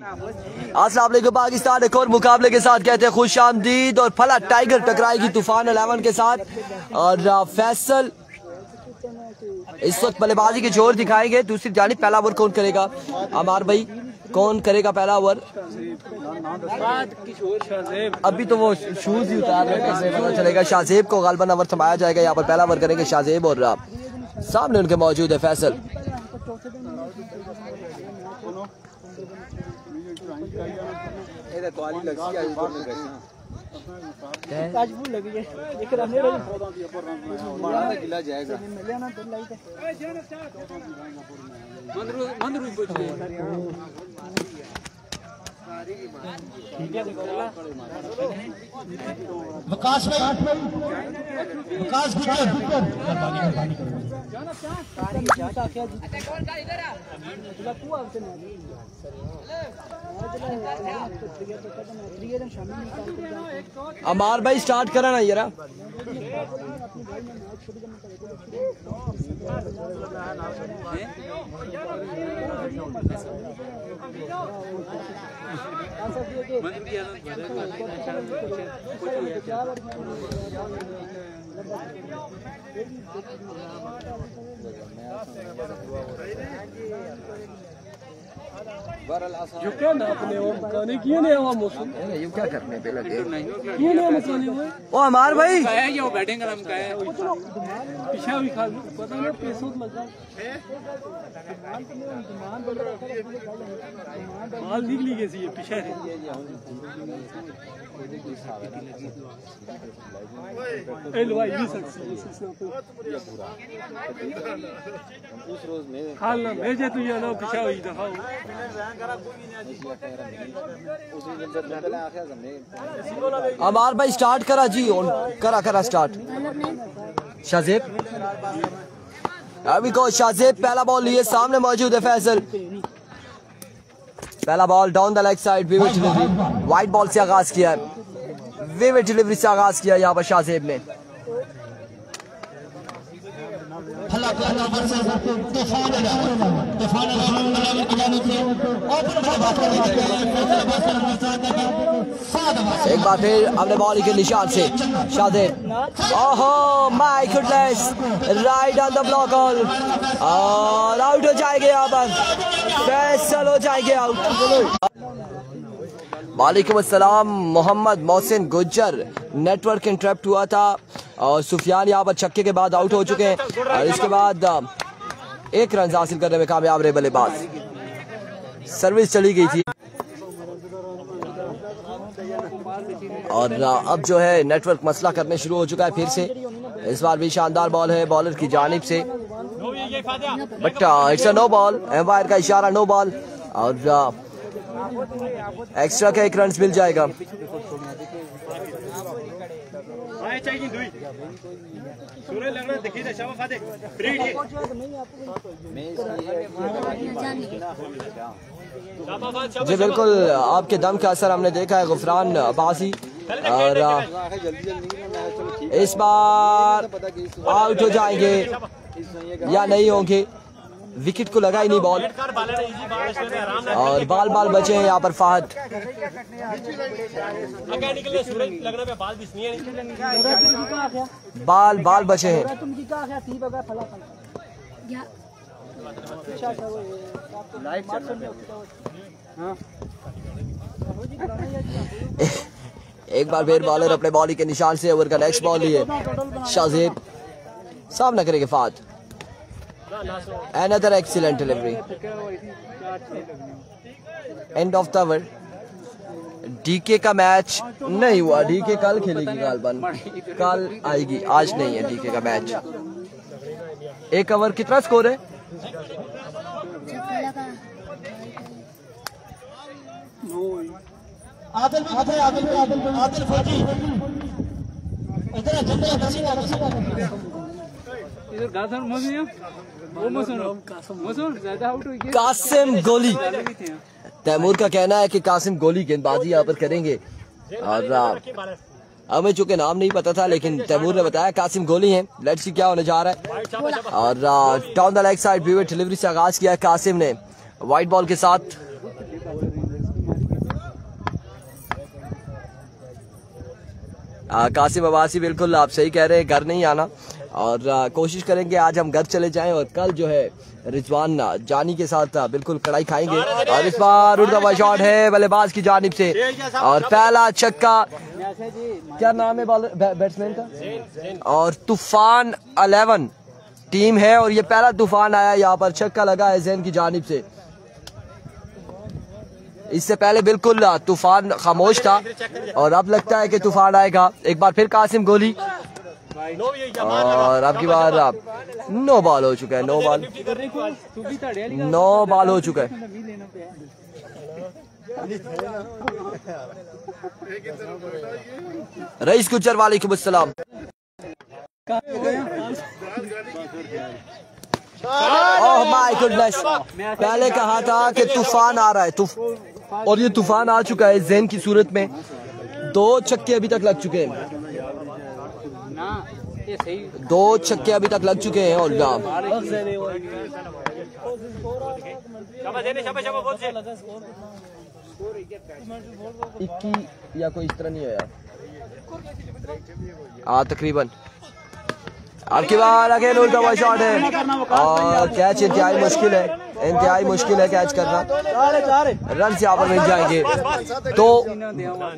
अस्सलाम वालेकुम पाकिस्तान एक और मुकाबले के साथ कहते हैं खुश आमदीद। और फला टाइगर टकराएगी तूफान 11 के साथ और फैसल इस वक्त बल्लेबाजी के जोर दिखाएंगे। दूसरी जानिब पहला ओवर कौन करेगा? अमार भाई कौन करेगा पहला ओवर? अभी तो वो शूज ही उतार रहे हैं, पता चलेगा। शाहजेब को गालबन ओवर थमाया जाएगा। यहाँ पर पहला ओवर करेंगे शाहजेब और सामने उनके मौजूद है फैसल। विकास अमार भाई स्टार्ट करा ना जरा। जो क्या ना अपने वो गाने किए नहीं हुआ मौसम ये क्या करने पे लगे किए नहीं मसाले हुए ओ अमार भाई है ये बैटिंग हम का है पीछा भी खा पता नहीं पैसों मजा माल निकली कैसी है पीछे ए लो भाई ये हाल ना भेजे तू ये ना पीछा हुई दिखाओ। अमार भाई स्टार्ट करा जी। करा स्टार्ट। शाहजेब अभी को शाहजेब पहला बॉल लिए, सामने मौजूद है फैसल। पहला ball down the leg side, vivid delivery, wide ball से आगाज किया है। विविड डिलीवरी से आगाज किया यहाँ पर शाहजेब ने। एक बार फिर अपने बॉल के निशान से शाहजेब। ओहो my goodness, right on the block और आउट हो जाएंगे। यहाँ पर फैसल हो जाएंगे आउट। वालेकुम अस्सलाम। मोहम्मद मोहसिन गुज्जर नेटवर्क इंटरप्ट हुआ था और सुफियान यहाँ पर छक्के के बाद आउट हो चुके हैं और इसके बाद एक रन हासिल करने में कामयाब रहे बल्लेबाज। सर्विस चली गई थी और अब जो है नेटवर्क मसला करने शुरू हो चुका है फिर से। इस बार भी शानदार बॉल है बॉलर की जानिब से, but it's a no ball. Umpire का इशारा नो बॉल और एक्स्ट्रा का एक रन मिल जाएगा। जी बिल्कुल, आपके दम का असर हमने देखा है गुफरान अब्बासी और इस बार आउट हो जाएंगे या नहीं होंगे। विकेट को लगा ही नहीं बॉल और बाल बचे हैं यहाँ पर फाहद। बाल बचे हैं। एक बार फिर बॉलर अपने बॉली के निशान से ओवर का नेक्स्ट बॉल लिए। शाहजेब सामना करेंगे Fahad. Another excellent delivery. End of the over. DK का मैच नहीं हुआ। डीके कल खेलेगी गालबन, कल आएगी, आज नहीं है डीके का मैच। एक ओवर कितना स्कोर है? आदिल फौजी कासिम गोली। तैमूर का कहना है कि कासिम गोली गेंदबाजी यहाँ पर करेंगे और हमें चूंकि नाम नहीं पता था लेकिन तैमूर ने बताया कासिम गोली हैं। लेट्स सी क्या होने जा रहा है। और down the leg side vivid delivery से आगाज किया कासिम ने वाइट बॉल के साथ। कासिम अब्बासी बिल्कुल आप सही कह रहे हैं, घर नहीं आना और कोशिश करेंगे आज हम घर चले जाएं और कल जो है रिजवान जानी के साथ बिल्कुल कड़ाई खाएंगे। और इस बार उड़ता हुआ शॉट है बल्लेबाज की जानिब से और पहला छक्का। क्या नाम है बैट्समैन का? और तूफान 11 टीम है और ये पहला तूफान आया, यहाँ पर छक्का लगा है ज़ैन की जानिब से। इससे पहले बिल्कुल तूफान खामोश था और अब लगता है कि तूफान आएगा। एक बार फिर कासिम गोली और आपकी बार 9 बॉल हो चुका है, 9 बॉल हो चुका है। रईस गुज्जर वालेकुम अस्सलाम। ओह माय गुडनेस, पहले कहा था कि तूफान आ रहा है और ये तूफान आ चुका है ज़ैन की सूरत में। 2 छक्के अभी तक लग चुके हैं, 2 छक्के अभी तक लग चुके हैं और 21 या कोई इस तरह नहीं है यार तकरीबन। आपकी बार अगेन उल्टा हुआ शॉट है और कैच इंतहाई मुश्किल है, इंतहाई मुश्किल है कैच करना। रन यहाँ पर मिल जाएंगे तो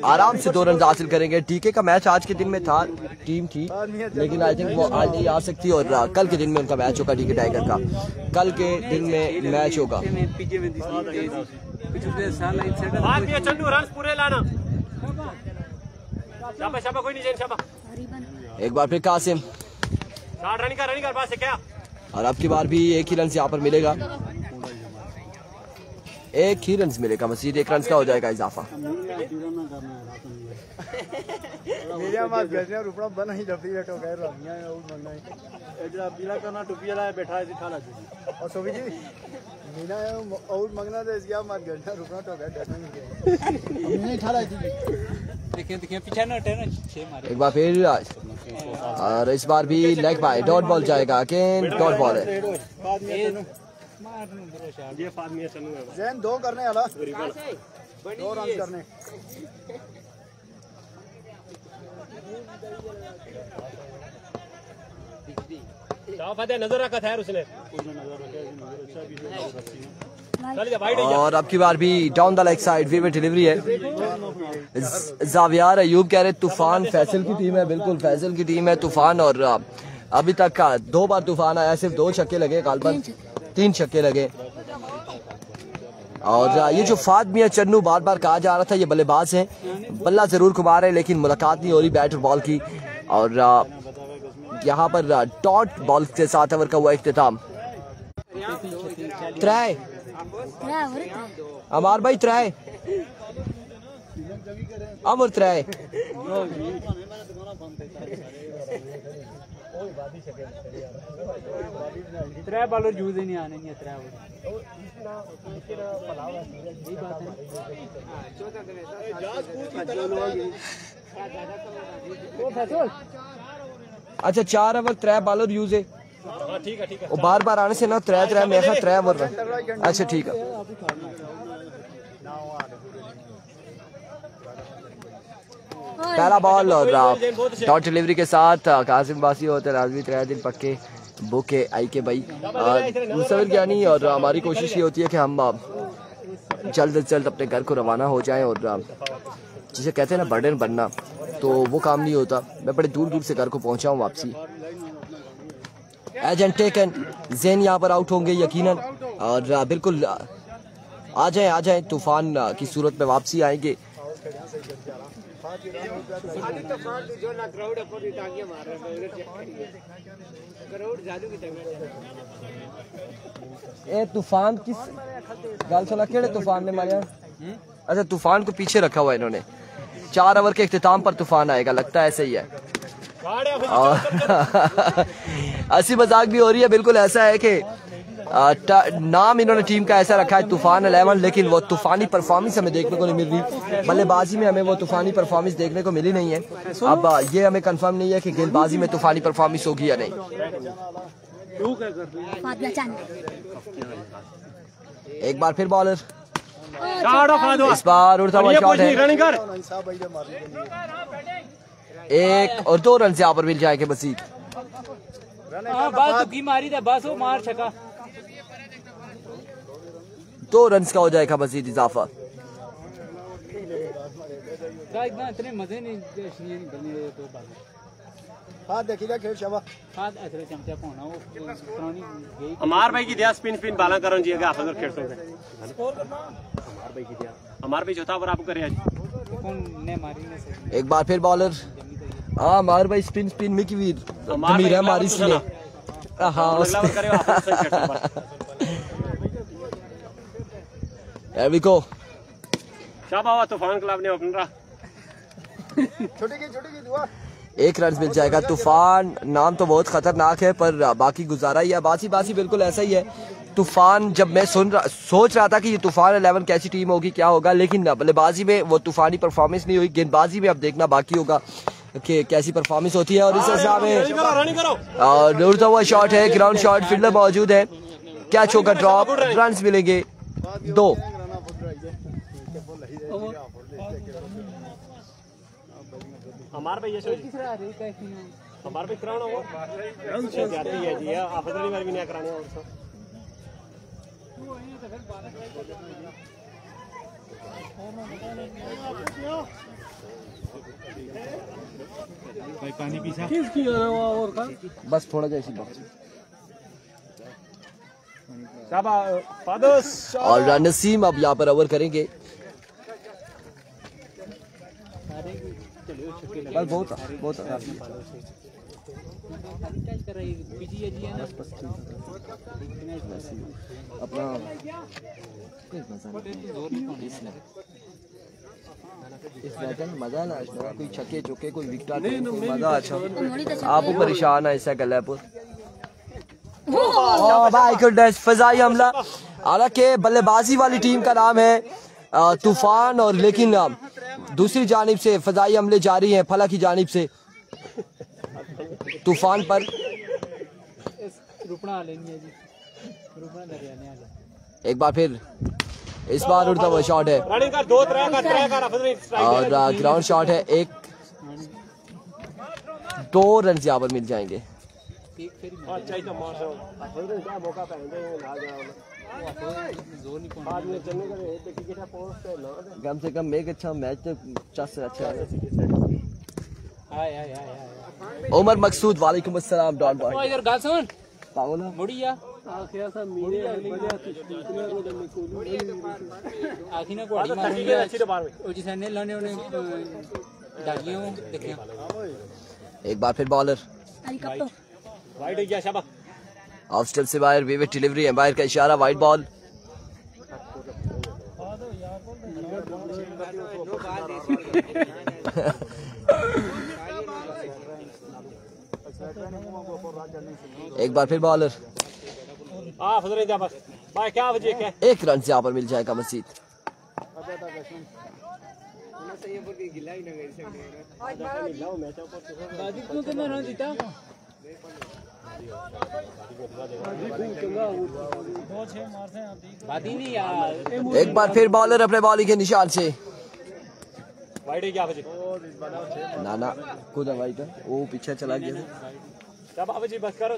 आराम से 2 रन हासिल करेंगे। टीके का मैच आज के दिन में था, टीम थी लेकिन आई थिंक वो आज नहीं आ सकती और कल के दिन में उनका मैच होगा। टीके टाइगर का कल के दिन में मैच होगा। एक बार फिर कासिम और अब की बार भी 1 ही रन यहाँ पर मिलेगा, 1 ही रन मिलेगा, मजीद 1 रन का हो जाएगा इजाफा। एक बार फिर और इस बार भी लेग बाय डॉट बॉल जाएगा, अगेन डॉट बॉल है। ज़ैन 2 करने वाला, 2 रन करने। नजर रखा था उसने। और अब की बार भी down the leg side field में डिलीवरी है। जावियार अयूब कह रहे तूफान फैसल की टीम है, बिल्कुल फैसल की टीम है तूफान। और अभी तक का 2 बार तूफान आया, सिर्फ 2 छक्के लगे, गालबन 3 छक्के लगे। और ये जो फाद मियां चन्नू बार बार कहा जा रहा था ये बल्लेबाज हैं, बल्ला जरूर घुमा रहे लेकिन मुलाकात नहीं हो रही बैट और बॉल की। और यहाँ पर डॉट बॉल के साथ ओवर का हुआ इख्तिताम। ट्राई अमार भाई, ट्राई अमर, ट्राई 3 बॉलर यूज ही नहीं आने नहीं 3 अच्छा 4 ओवर 3 बॉलर यूज है। ठीक है वो बार बार आने से ना 3 में 3 ओवर। अच्छा ठीक है। पहला बॉल और डॉट डिलीवरी के साथ कासिम बासी होते राजवी 3 दिन पक्के बुके आई के भाई मुसविर ज्ञानी। और हमारी कोशिश ये होती है कि हम जल्द से जल्द अपने घर को रवाना हो जाएं और जिसे कहते हैं ना बर्डन बनना, तो वो काम नहीं होता। मैं बड़े दूर दूर से घर को पहुंचा हूँ वापसी। एजेंट टेकन, ज़ैन यहाँ पर आउट होंगे यकीनन और बिल्कुल आ जाए तूफान की सूरत में वापसी आएंगे। ए तूफान किस गाल चला केड़े तूफान ने मारा? अच्छा तूफान को पीछे रखा हुआ इन्होंने। 4 ओवर के इख्तिताम पर तूफान आएगा, लगता है ऐसे ही है। हंसी मजाक भी हो रही है, बिल्कुल ऐसा है कि नाम इन्होंने टीम का ऐसा रखा है तूफान 11, लेकिन वो तूफानी परफॉर्मेंस हमें देखने को नहीं मिल रही। बल्लेबाजी में हमें वो तूफानी परफॉर्मेंस देखने को मिली नहीं है। अब ये हमें कंफर्म नहीं है कि गेंदबाजी में तूफानी परफॉर्मेंस होगी या नहीं। एक बार फिर बॉलर, इस बार उड़ता हुआ शॉट है एक और 2 रन यहाँ पर मिल जाएंगे मजीद। हां बस तुकी मारी था बस वो मार छका 2 रन का हो जाएगा मजीद इजाफा। इतना इतने मजे नहीं बने तो बात हां देखिए खेल शाबाश हां ऐसे चमचा पाना वो पुरानी गई अमार भाई की दिया स्पिन स्पिन बाला करो जी अगर हाफिज खेल सकते स्कोर करना अमार भाई की दिया अमार भाई चौथा ओवर आपको करे आज कौन ने मारी ने एक बार फिर बॉलर हाँ अमार भाई स्पिन स्पिन में की वीर जमीर है हमारी इसलिए हाँ There we go। शाबाश तूफान क्लब ने ओपनर छोटी की दुआ 1 रन मिल जाएगा। तूफान नाम तो बहुत खतरनाक है पर बाकी गुजारा ही है। बासी बिल्कुल ऐसा ही है। तूफान जब मैं सोच रहा था कि ये तूफान 11 कैसी टीम होगी क्या होगा, लेकिन बल्लेबाजी में वो तूफानी परफॉर्मेंस नहीं हुई। गेंदबाजी में अब देखना बाकी होगा कि कैसी परफॉर्मेंस होती है। और इस हिसाब में उड़ता हुआ शॉट है, ग्राउंड शॉट, फील्डर मौजूद है, कैच होगा ड्रॉप, रन मिलेंगे 2। हमारे भाई ये हमारे भाई कराना हो जाती है जी आप अगली बार भी नहीं कराने और भाई पानी पीसा किसकी और का बस थोड़ा जैसी बॉक्स और नसीम अब यहाँ पर ओवर करेंगे। बस बहुत अपना इस मैच में मजा ना कोई छक्के चौके कोई विकेट मजा अच्छा आप परेशान है ऐसा गलैपुर भाई गुडनेस फजाई हमला। हालांकि बल्लेबाजी वाली टीम का नाम है तूफान और लेकिन दूसरी जानिब से फजाई हमले जारी हैं फला की जानिब से तूफान पर। एक बार फिर इस बार उड़ता हुआ शॉट है और ग्राउंड शॉट है। 2 रन यहाँ पर मिल जाएंगे। कम से कम एक अच्छा मैच तो 50 से अच्छा है। उमर मकसूद वालेकुम अस्सलाम डॉन बॉय इधर गाल सुन पागल है मुड़िया आखिर सा मुड़ी आखिर ना कोड़ी मारूंगी ओ जिसे ने लाने उन्हें डालियों देखिए। एक बार फिर बॉलर वाइड गया शाबाश ऑफ स्टेप से बाहर विविड डिलीवरी एम्पायर का इशारा वाइड बॉल। एक बार फिर बॉलर 1 रन से यहाँ पर मिल जाएगा मजीद। एक बार फिर बॉलर अपने बॉलिंग के निशान से ना खुद वाइट है वो पीछे चला गया। बस करो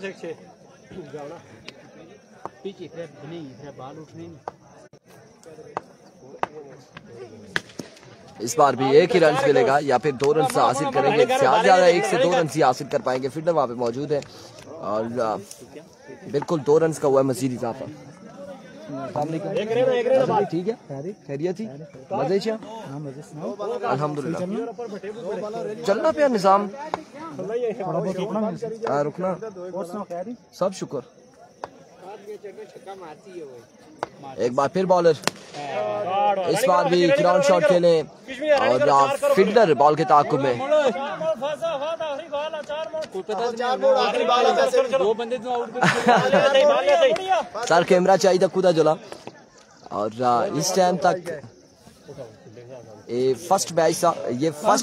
इस बार भी 1 ही रन मिलेगा या फिर 2 रन हासिल करेंगे। ज्यादा 1 से 2 रन ही हासिल कर पाएंगे। फील्डर वहां पे मौजूद है और बिल्कुल 2 रन का हुआ है मजीद इजाफा। ठीक है खैरियत थी मजे से अल्हम्दुलिल्लाह चलना पे निजाम रुकना सब शुक्र। एक बार फिर बॉलर इस बार भी ग्राउंड शॉट खेले और फील्डर बॉल के ताकुब में सर कैमरा चाहिए खुदा जला। और इस टाइम तक ये फर्स्ट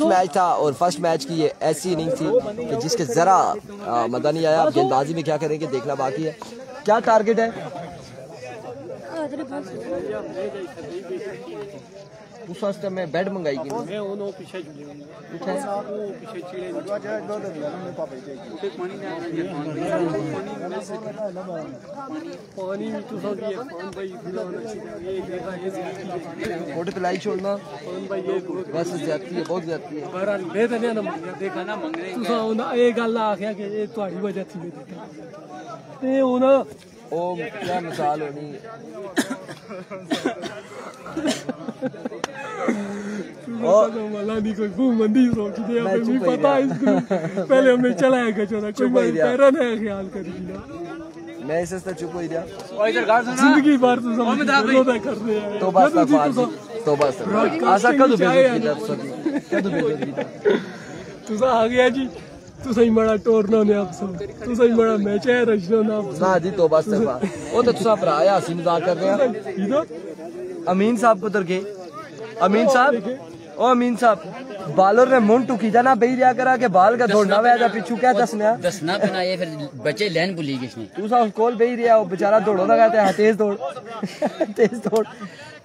मैच था और फर्स्ट मैच की ये ऐसी इनिंग थी कि जिसके जरा मजा नहीं आया। गेंदबाजी में क्या करेंगे देखना बाकी है। क्या टारगेट है उस वास्ते मैं बेड मंगाई की मैं उन्हों पीछे जुड़े उठे पीछे चिड़े दो जे दो दे मेरे पापा जी पानी पानी में तो सब ये कौन भाई खुला होना चाहिए ये देखा ये मोटे पिलाई छोड़ना कौन भाई ये बस ज्यादती है, बहुत ज्यादती है। बहरहाल मैं तो नहीं ना देखा ना मंगने तुसा उन्हें ये गल आखिया कि ये तुम्हारी वजह थी मैं देखा ते उन्हें ओ क्या मिसाल होनी वाला नहीं कोई भूमंदी सोच दे हमें पता है इसको पहले हमने चलाया कचरा कोई पैरा नहीं ख्याल करी ना मैं इसे से चुप हो गया। और इधर गाल सुना जिंदगी भर तो सब होता कर रहे हैं तो बस तो बस आशा कदू बेइज्जत की तरफ से कदू बेइज्जत की तुसा आ गया जी तुसा ही बड़ा टोरना ने आप सब तुसा ही बड़ा मैच है रचना ना आप ना जी तो बस वो तो तुसा भरा है हंसी मजाक कर रहे हैं। इधर अमीन साहब को उधर गए। अमीन साहब ओ अमीन साहब बालर ने मुंह टुकी था ना बेही रिया करा के बाल का दौड़ना वैसा पिछू क्या दसना बिना ये फिर बच्चे लैन भूली किसने तू सा कोल बेही रिया वो बेचारा दौड़ो लगा ते तेज दौड़ तेज दौड़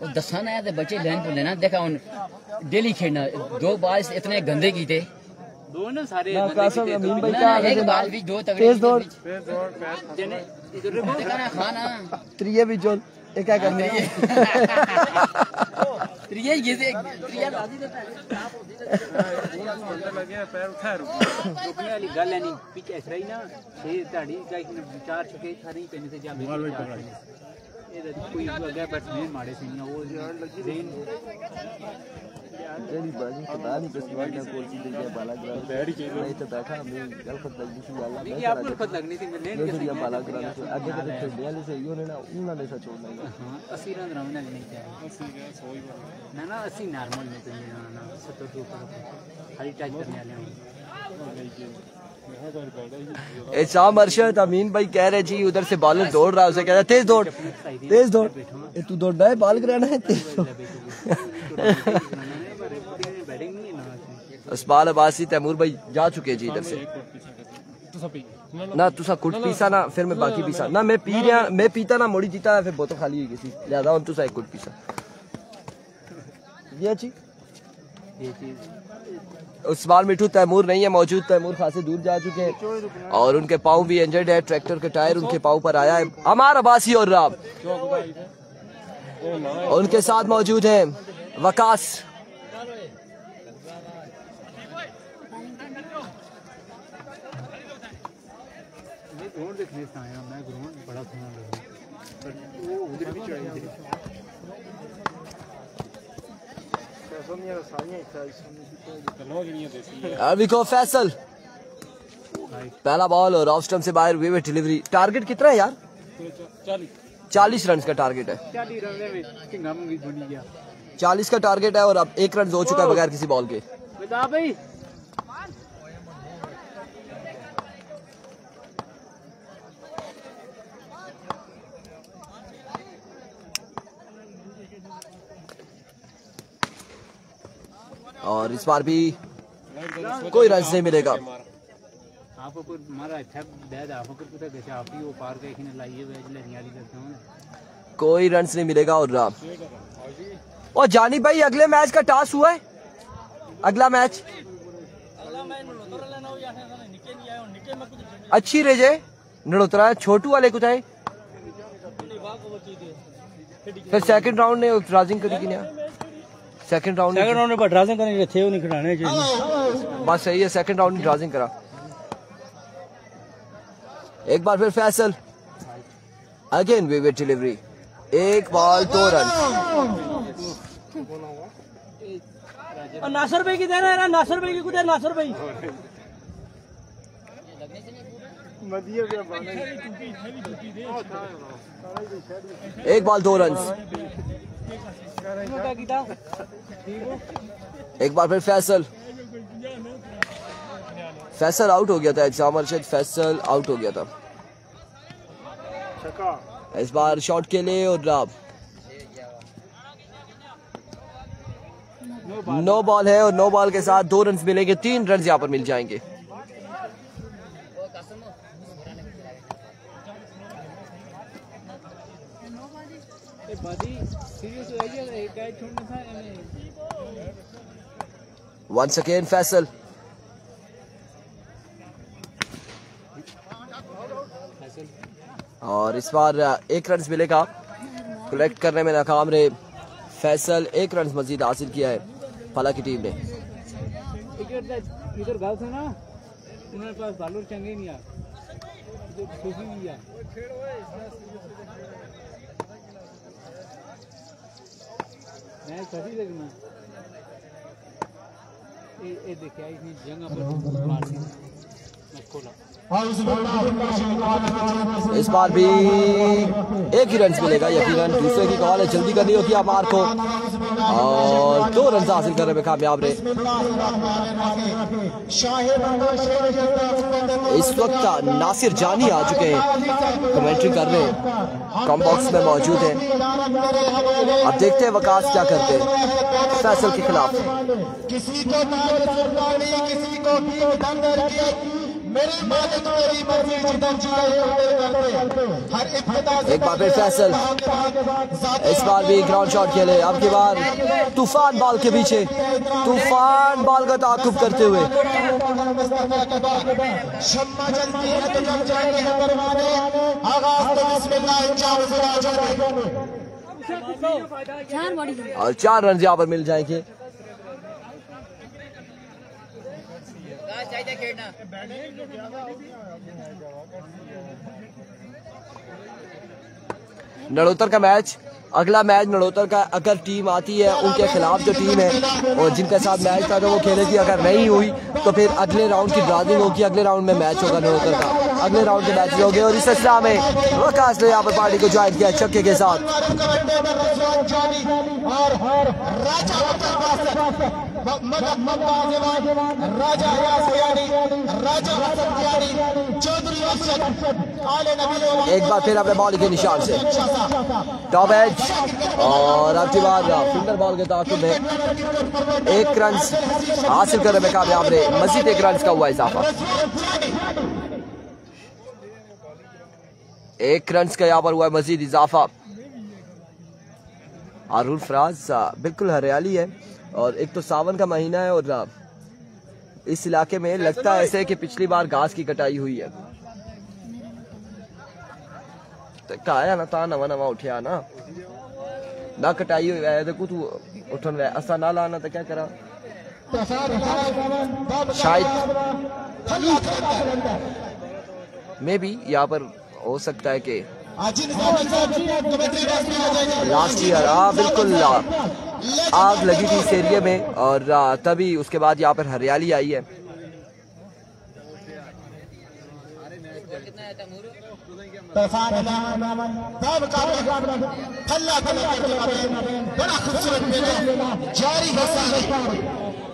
वो दसना है तो बच्चे लैन भूले ना देखा उन डेली खेलना 2 बाल इतने गंदे की थे दोनों सारे अमीन भाई ना, क्या एक बाल भी 2 तगड़े तेज दौड़ देखा ना खाना त्रिये भी जोल ये क्या करने त्रिया ये से त्रिया राजी देता है रुकने वाली गल है नहीं पीछे ऐसा ही ना ये ताड़ी का एक विचार चुके सारी पहले से जा ये कोई अगर बैट्समैन मारे से नहीं वो जेन तेरी बाजी पता नहीं बस वाला कोल सी दे गया बाला ग्राम बैठ के नहीं तो बैठा मैं गलत लगी थी अल्लाह ये आपको खुद लगनी थी मैं लेन मैं तो बाला ग्राम से आगे के खेलने वाले से इन्होंने ना उन्होंने सा छोड़ना हां 80 रन रमना नहीं चाहिए 80 का 100 ही ना ना 80 नॉर्मल में तो नहीं ना 70 के ऊपर खाली टच करने वाले हैं ए शाम अरशद अमीन भाई कह रहे जी उधर से बॉलर दौड़ रहा है उसे कह रहा तेज दौड़ ए तू दौड़ना है बाल कराना है तेज अस्बाल अब्बासी तैमूर भाई जा चुके जी इधर से ना तुसा कुट पीसा ना फिर मैं बाकी पीसा ना मैं पी रहा मैं पीता ना मोड़ी जीता फिर बोतल खाली हुई किसी लिहाजा हम तुसा एक कुट पीसा ये जी ये चीज उस्मान मिठू तैमूर नहीं है मौजूद। तैमूर खासे दूर जा चुके हैं और उनके पाँव भी इंजर्ड है। ट्रैक्टर के टायर उनके पाँव पर आया है। अमार अब्बासी और राब उनके साथ मौजूद हैं वकास। ग्राउंड देखने से आया मैं ग्राउंड बड़ा सुना लगा पर वो उधर भी चढ़ाई थी अभी को फैसल पहला बॉल और ऑफ स्टंप से बाहर विकेट डिलीवरी। टारगेट कितना है यार? 40 रन का टारगेट है। 40 रन में किंगा मुंगी बनी गया 40 का टारगेट है और अब 1 रन हो चुका है बगैर किसी बॉल के। बता भाई और इस बार भी कोई रन नहीं मिलेगा। आपको कोई मारा अच्छा बैद आपको कुछ कैसे आप ही वो पार के खिने लाइए वेज लरियाली करते हो कोई रन नहीं मिलेगा। और जानी भाई अगले मैच का टास्क हुआ है। अगला मैच अच्छी रेजे नड़ोतरा छोटू वाले कुछ है फिर सेकंड राउंड ने ड्राजिंग करी कि सेकंड राउंड में ड्राजिंग करने थे वो नहीं खिलाने चाहिए बात सही है। सेकंड राउंड में ड्राजिंग करा। एक बार फिर Faisal again wicket delivery 1 ball 2 run. Nasir भाई की दे रहा है नासर भाई की कुछ नासर भाई एक बॉल 2 रन। एक बार फिर फैसल आउट हो गया था। एग्जाम अरशद फैसल आउट हो गया था। इस बार शॉट के लिए और राब नो बॉल है और नो बॉल के साथ 2 रन मिलेंगे। 3 रन यहाँ पर मिल जाएंगे। सीरियस हो गया एक गाइड छोड़ना था वंस अगेन फैसल, और इस बार 1 रन मिलेगा। कलेक्ट करने में नाकाम रहे फैसल। 1 रन मजीद हासिल किया है फला की टीम ने। इधर गाल था ना, तुम्हारे पास बालूर चंगे नहीं यार, यार। मैं सही लगना ये देखिए इतनी जगह पर मार दी मैं खोला। इस बार भी 1 ही रन मिलेगा यकीनन। दूसरे की कॉल है, जल्दी करनी होगी अमार को, और 2 रन हासिल करने में कामयाब रहे। इस वक्त नासिर जानी आ चुके हैं, कमेंट्री कर रहे हैं, कॉम बॉक्स में मौजूद हैं। अब देखते हैं वकास क्या करते हैं फैसल के खिलाफ। किसी को किसी को मेरी मालिक मेरी मर्जी जिधर चाहे हर एक बार फिर फैसल, इस बार भी ग्राउंड शॉट खेले। अब की बार तूफान बॉल के पीछे, तूफान बॉल का ताकुब करते हुए। शम्मा जलती है तो जब जाएंगे परवाने, आगाज तो बिस्मिल्लाह और 4 रन यहाँ पर मिल जाएंगे। नड़ोतर का मैच, अगला मैच नड़ोतर का अगर टीम आती है उनके खिलाफ जो टीम है और जिनके साथ मैच था तो वो खेलेगी। अगर नहीं हुई तो फिर अगले राउंड की ड्राइंग होगी, अगले राउंड में मैच होगा नड़ोतर का, अगले राउंड के मैच होंगे। और इस सिलसिला में वकास ने यहाँ पर पार्टी को ज्वाइन किया छक्के के साथ। एक बार फिर अपने बॉल के निशान से टॉप एज, और अब की बार फिल्डर बॉल के ताकुब में 1 रन हासिल करने में कामयाब रहे। मजीद 1 रन का हुआ इजाफा। 1 रन का यहाँ पर हुआ मजीद इजाफा। आरुल फराज बिल्कुल हरियाली है, और एक तो सावन का महीना है और इस इलाके में लगता है ऐसे कि पिछली बार घास की कटाई हुई है। तो आया ना ता नवा नवा उठिया ना कटाई हुई है। देखो तू उठन वे असा ना लाना तो क्या करा, शायद मे भी यहाँ पर हो सकता है कि लास्ट ईयर बिल्कुल आग लगी थी इस एरिया में, और तभी उसके बाद यहाँ पर हरियाली आई है।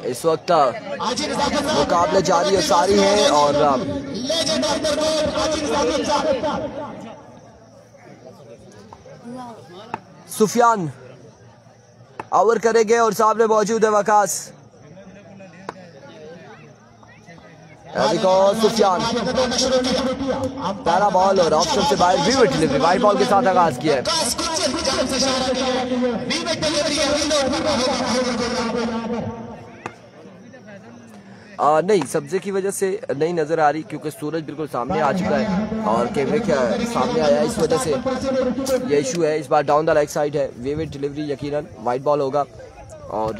इस वक्त मुकाबले जारी और सारी हैं, और सुफियान ओवर करेंगे और सामने मौजूद है वकास। सुफियान पहला बॉल और ऑप्शन से बाहर विविड डिलीवरी, वाइड बॉल के साथ आगाज किया है। नहीं, सब्जे की वजह से नहीं नजर आ रही क्योंकि सूरज बिल्कुल सामने आ चुका है और कैमरे के सामने आया है, इस वजह से ये इशू है। इस बार डाउन द लेग साइड है, विविड डिलीवरी, यकीनन वाइड बॉल होगा। और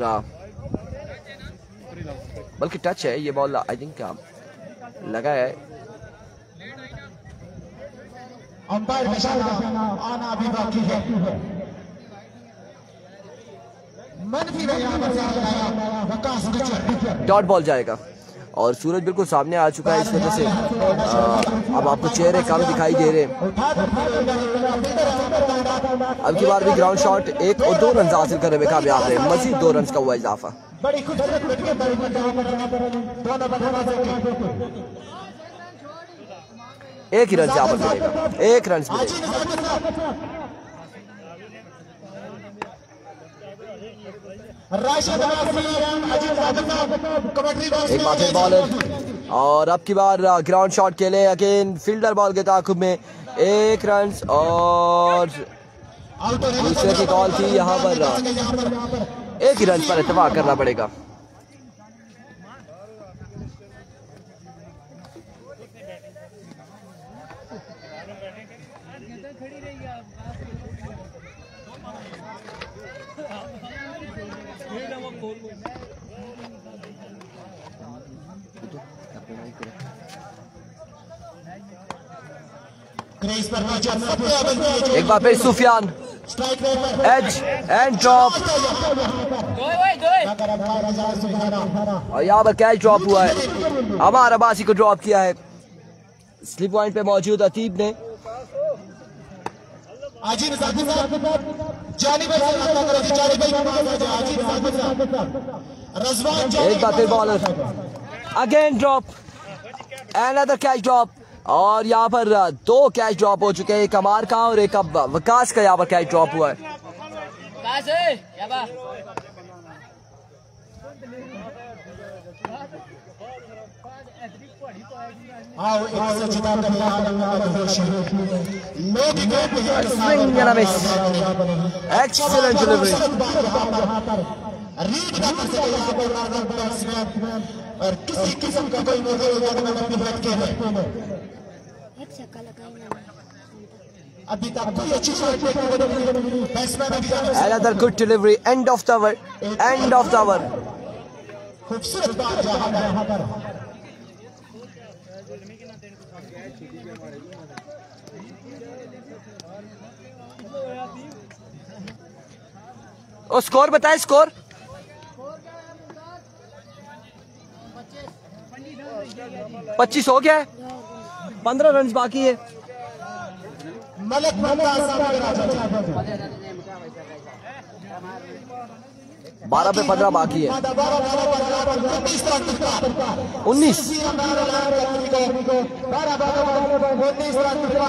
बल्कि टच है, ये बॉल आई थिंक लगा है। अंपायर आना अभी बाकी है। डॉट बॉल जाएगा और सूरज बिल्कुल सामने आ चुका है, इस वजह से अब आपको चेहरे कम दिखाई दे रहे हैं। अब की बार भी ग्राउंड शॉट 1 और 2 रन हासिल करने में कामयाब रहे, मजीद 2 रन का हुआ इजाफा। 1 ही रन यहाँ पर मिलेगा, 1 रन मिलेगा। एक बार फिर बॉलर, और अब की बार ग्राउंड शॉट के लिए अगेन फील्डर बॉल के ताकुब में 1 रन, और दूसरे की कॉल थी यहाँ पर 1 ही रन पर इत्तेफाक करना पड़ेगा। एक बार फिर सुफियान, एज एंड ड्रॉप, और यहाँ पर कैच ड्रॉप हुआ है। अमार अब्बासी को ड्रॉप किया है। स्लिप पॉइंट पे मौजूद अतीब ने। एक बार फिर bowler, again drop, another catch drop, और यहाँ पर 2 कैच ड्रॉप हो चुके हैं, एक अमार का और एक अब वकास का यहाँ पर कैच ड्रॉप हुआ है। Swing and a miss. Excellent delivery. और किसी किस्म का कोई अभी तक कोई अच्छी another good delivery, end of the over, end of the over. खूबसूरत बात यहाँ पर और स्कोर बताए, स्कोर 25 हो गया है, 15 रन बाकी है। मलक 12 पे 15 बाकी है। 19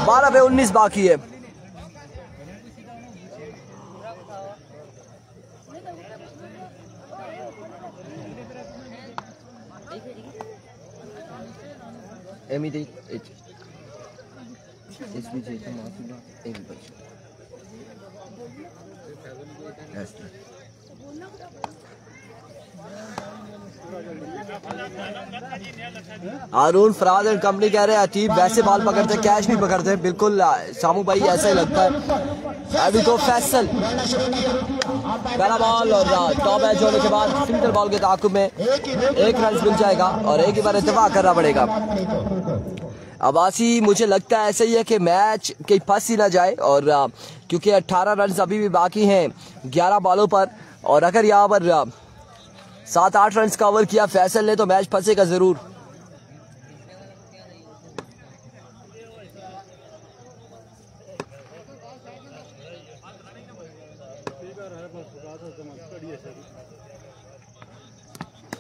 12 पे 19 बाकी है। हारून फराज एंड कंपनी कह रहे हैं अतीब वैसे बॉल पकड़ते, कैच नहीं पकड़ते। बिल्कुल सामू भाई ऐसा ही लगता है। अभी तो फैसल पहला बॉल और टॉप एज होने के बाद सिंगल बॉल के ताकुब में 1 रन मिल जाएगा और एक ही बार इत्तेफाक करना पड़ेगा। अब्बासी मुझे लगता है ऐसा ही है कि मैच कहीं फंस ही ना जाए, और क्योंकि 18 रन अभी भी बाकी हैं 11 बॉलों पर, और अगर यहाँ पर 7-8 रन कवर किया फैसल ने तो मैच फंसेगा जरूर।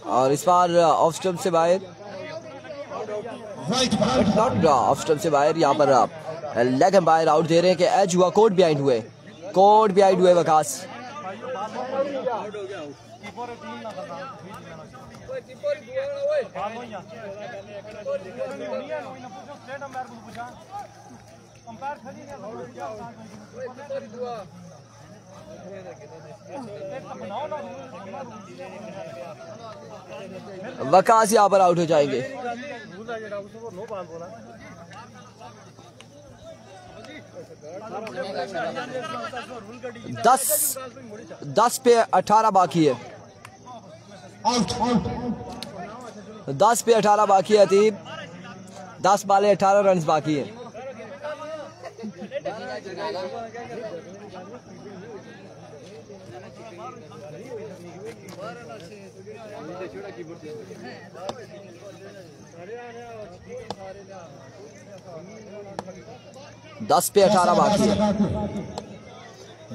और इस बार ऑफ स्टंप से बाहर, नॉट ऑफ स्टंप से बाहर, यहाँ पर लेग एम्पायर आउट दे रहे हैं कि एज हुआ, कोर्ट बिहाइंड हुए, कोर्ट बिहाइंड हुए वकास। वकास यहाँ पर आउट हो जाएंगे। दस पे 18 बाकी है। 10 पे 18 बाकी है अतीब, 10 बाले 18 रन बाकी है। दस पे 18 बाकी है।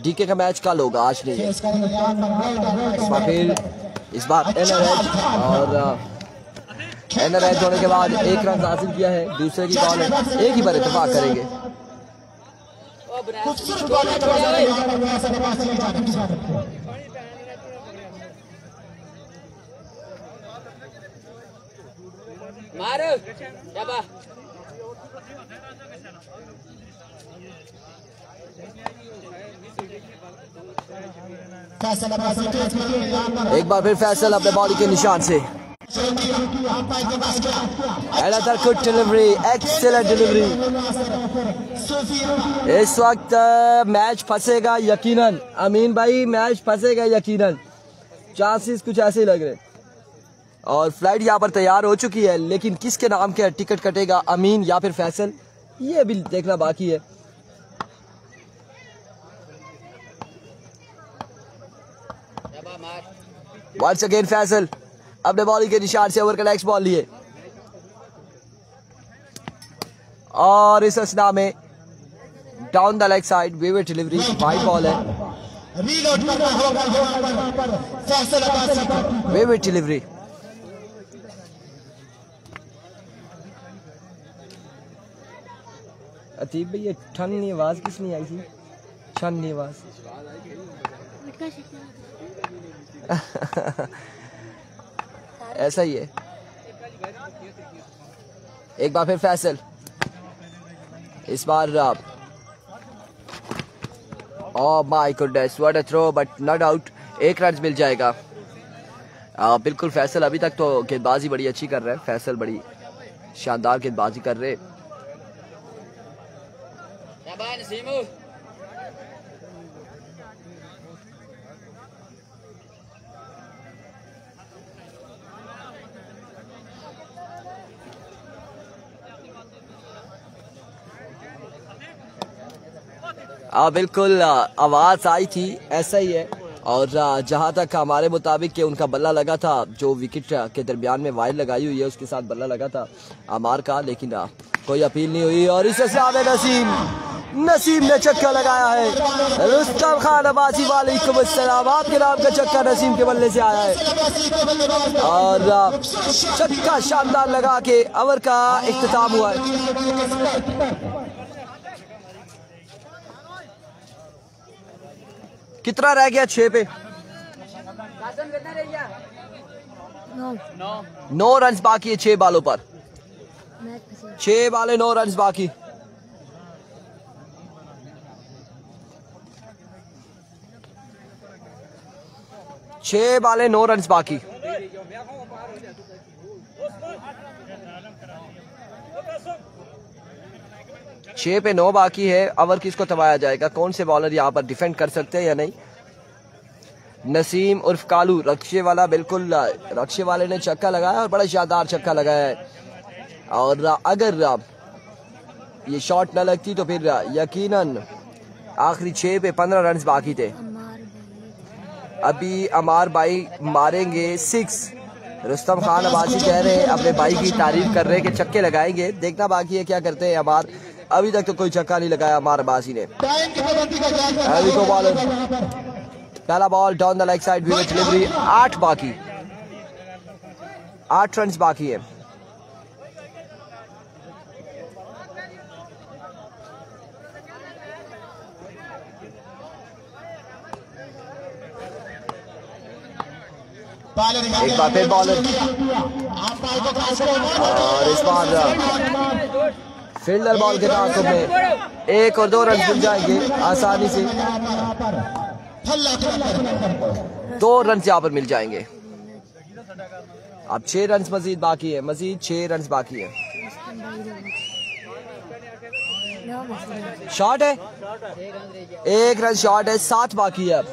डीके का मैच कल होगा, आज नहीं है। फिर इस बार एनआरएच, और एनआरएच होने के बाद 1 रन हासिल किया है। दूसरे की बॉल है, एक ही बार इत्तेफाक करेंगे। एक बार फिर फैसल अपने बॉडी के निशान से। Another good delivery, excellent delivery। इस वक्त मैच फंसेगा यकीनन, अमीन भाई मैच फंसेगा यकीनन। चांसेस कुछ ऐसे ही लग रहे। और फ्लाइट यहाँ पर तैयार हो चुकी है, लेकिन किसके नाम के टिकट कटेगा, अमीन या फिर फैसल, ये भी देखना बाकी है। वंस अगेन फैसल अपने बॉलिंग के निशान से ओवर का नेक्स्ट बॉल लिए और इस असना में down the leg side waver delivery, wide ball है, रीलोड करना होगा फैसल अब्बासी को। Waiver delivery. अतीब भाई ये ठन्नी आवाज किस नहीं आई थी? ठन्नी आवाज ऐसा ही है। एक बार फिर फैसल, इस बार oh my goodness what a throw but not out. एक रन मिल जाएगा। बिल्कुल फैसल अभी तक तो गेंदबाजी बड़ी अच्छी कर रहे हैं, फैसल बड़ी शानदार गेंदबाजी कर रहे। बिल्कुल आवाज आई थी, ऐसा ही है। और जहां तक हमारे मुताबिक कि उनका बल्ला लगा था, जो विकेट के दरमियान में वाइड लगाई हुई है उसके साथ बल्ला लगा था अमार का, लेकिन कोई अपील नहीं हुई। और इस नसीम ने चक्का लगाया है। रुस्तम खान अब्बासी वालेकुम अस्सलाम, आपके नाम का चक्का नसीम के बल्ले से आया है और चक्का शानदार लगा के ओवर का इख्तिताम हुआ है। कितना रह गया? 6 पे 9 रन बाकी है 6 बालों पर। 6 बाले 9 रन बाकी। छह बाले 9 रन बाकी। छह पे 9 बाकी है। ओवर किसको थमाया जाएगा? कौन से बॉलर यहाँ पर डिफेंड कर सकते हैं या नहीं? नसीम उर्फ कालू रक्षे वाला, बिल्कुल रक्षे वाले ने छक्का लगाया और बड़ा शानदार छक्का लगाया है। और अगर ये शॉट न लगती तो फिर यकीनन आखिरी 6 पे 15 रन बाकी थे। अभी अमार भाई मारेंगे 6। रुस्तम खान अब्बासी कह रहे हैं, अपने भाई की तारीफ कर रहे हैं कि छक्के लगाएंगे। देखना बाकी है क्या करते हैं अमार। अभी तक तो कोई छक्का नहीं लगाया अमार अब्बासी ने। अभी तो बॉलर, पहला ball down the leg side wicket delivery. 8 बाकी, 8 रन बाकी है। एक बार फिर बॉलर और इस बार फील्डर बॉल के नाकों में 1 और 2 रन मिल जाएंगे आसानी से। 2 रन यहाँ पर मिल जाएंगे। अब 6 रन मजीद बाकी है, मजीद 6 रन बाकी है। शॉट है, 1 रन शॉट है, 7 बाकी है। अब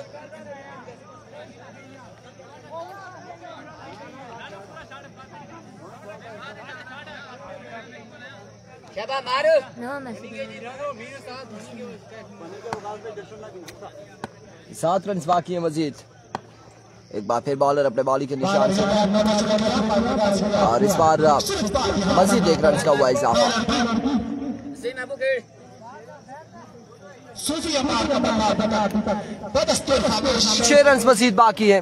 सात रन बाकी है मजीद। एक बार फिर बॉलर अपने बॉलिंग के निशान से और इस बार मजीद 1 रन का हुआ इजाफा। 6 रन मजीद बाकी है।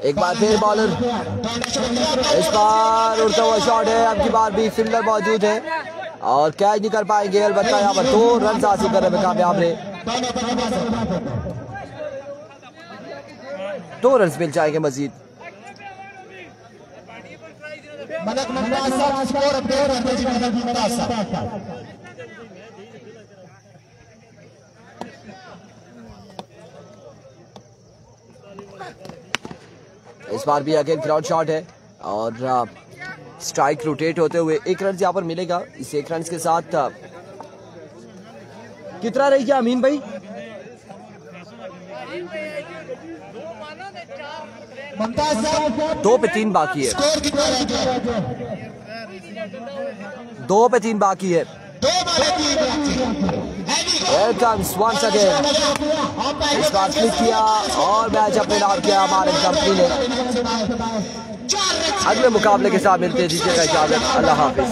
एक बार फिर बॉलर, इस बार उड़ता हुआ शॉट है। अब की बार भी फील्डर मौजूद है और कैच नहीं कर पाएंगे। अलबत्ता यहाँ पर 2 रन हासिल करने में कामयाब रहे। 2 रन मिल जाएंगे मजीद। इस बार भी अगेन ग्राउंड शॉट है और स्ट्राइक रोटेट होते हुए 1 रन यहाँ पर मिलेगा। इस 1 रन के साथ कितना रही क्या अमीन भाई? 2 पे 3 बाकी है। 2 पे 3 बाकी है। Welcomes once again. इस बार क्लिक किया और मैच अपने नाम किया हमारे कंपनी ने। अगले मुकाबले के साथ मिलते हैं, दीजिएगा इजाजत, अल्लाह हाफिज।